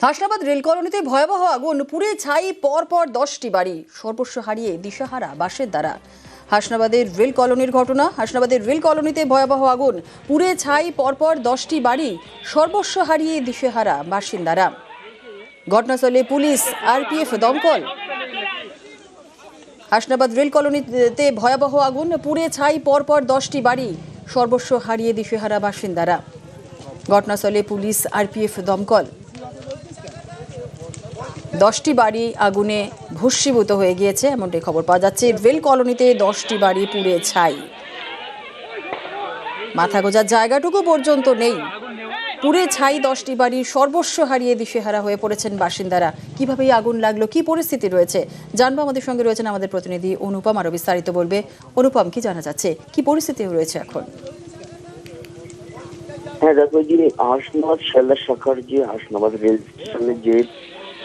Hasnabad rail কলোনিতে ভয়াবহ আগুন, পুড়ে ছাই পরপর 10টি বাড়ি, সর্বস্ব হারিয়ে দিশাহারা বাসিন্দারা। হাসনাবাদের রেল কলোনির ঘটনা। হাসনাবাদের রেল কলোনিতে ভয়াবহ আগুন, পুড়ে ছাই পরপর 10টি বাড়ি, সর্বস্ব হারিয়ে দিশেহারা বাসিন্দারা। ঘটনাস্থলে পুলিশ, আরপিএফ, দমকল। হাসনাবাদ রেল কলোনিতে ভয়াবহ আগুন, পুড়ে ছাই পরপর 10টি বাড়ি, সর্বস্ব হারিয়ে দিশেহারা বাসিন্দারা। ঘটনাস্থলে পুলিশ, আরপিএফ, দমকল। 10টি বাড়ি আগুনে ভস্মীভূত হয়ে গিয়েছে, এমনটাই খবর পাওয়া যাচ্ছে। রেল কলোনিতে 10টি বাড়ি পুড়ে ছাই, মাথা গোজার জায়গাটুকু পর্যন্ত নেই। পুড়ে ছাই 10টি বাড়ি, সর্বস্ব হারিয়ে দিশেহারা হয়ে পড়েছেন বাসিন্দারা। কিভাবে এই আগুন লাগলো, কি পরিস্থিতি রয়েছে জানবো। আমাদের সঙ্গে রয়েছেন আমাদের প্রতিনিধি অনুপম, আরো বিস্তারিত বলবে। অনুপম, কি জানা যাচ্ছে, কি পরিস্থিতি রয়েছে এখন? হ্যাঁ দেখো, যে হাসনাবাদ শিয়ালদা শাখার যে হাসনাবাদ রেল স্টেশনের যে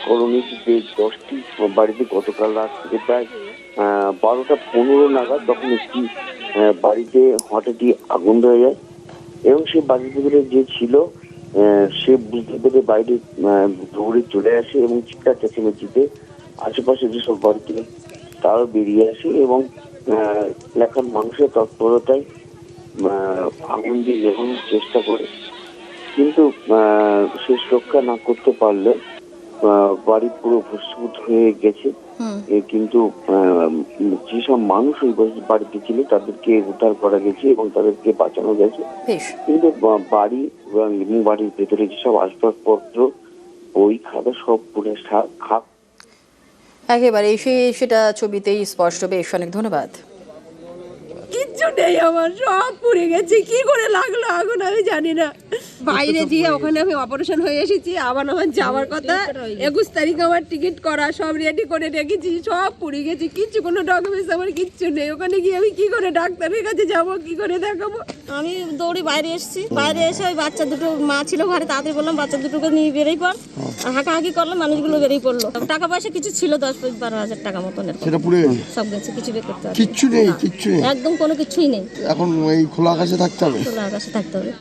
কলোনিতে যে 10টি বাড়িতে গতকাল রাত থেকে প্রায় 12টা 15 নাগাদ তখন একটি বাড়িতে হঠাৎই আগুন ধরে যায় এবং সেই বাড়ির ভিতরে যে ছিল সে বুঝতে পেরে বাইরে দৌড়ে চলে আসে এবং চিৎকার চেঁচামেচিতে আশেপাশে যেসব বাড়িতে তারাও বেরিয়ে আসে এবং এলাকার মানুষের তৎপরতায় আগুন দিয়ে নেভানোর চেষ্টা করে, কিন্তু শেষ রক্ষা না করতে পারলে বাড়ি পুরো ভস্মীভূত হয়ে গেছে। কিন্তু যেসব মানুষ ওই বাড়িতে ছিল তাদেরকে উদ্ধার করা গেছে এবং তাদেরকে বাঁচানো গেছে। কিন্তু বাড়ি এবং বাড়ির ভেতরে যেসব আসবাবপত্র, বই, খাতা সব পুড়ে খাক। একেবারে সেটা ছবিতেই স্পষ্ট। বেশ, অনেক ধন্যবাদ। কিচ্ছু নেই, আমার সব পুড়ে গেছে। কি করে লাগলো আগুন আমি জানি না। বাইরে দিয়ে ওখানে আমি অপারেশন হয়ে এসেছি, আবার আমার যাওয়ার কথা 21 তারিখ আমার টিকিট করা, সব রেডি করে রেখেছি, সব পুড়ে গেছে। কিচ্ছু কোনো ডকুমেন্টস আমার কিচ্ছু নেই। ওখানে গিয়ে আমি কি করে ডাক্তারের কাছে যাবো, কি করে দেখাবো? আমি দৌড়ে বাইরে এসেছি, বাইরে এসে ওই বাচ্চা দুটো, মা ছিল ঘরে, তাড়াতাড়ি বললাম বাচ্চা দুটোকে নিয়ে বেরিয়ে পড়। হাঁকাহাঁকি করলাম, মানুষগুলো বেরিয়ে পড়লো। টাকা পয়সা কিছু ছিল 10-12 হাজার টাকা মতন, সেটা পুড়ে গেছে, সব গেছে, কিছু বের করতে হবে, কিচ্ছু নেই, কিচ্ছু নেই, একদম কোনো কিছুই নেই। এখন এই খোলা আকাশে থাকতে হবে, খোলা আকাশে থাকতে হবে।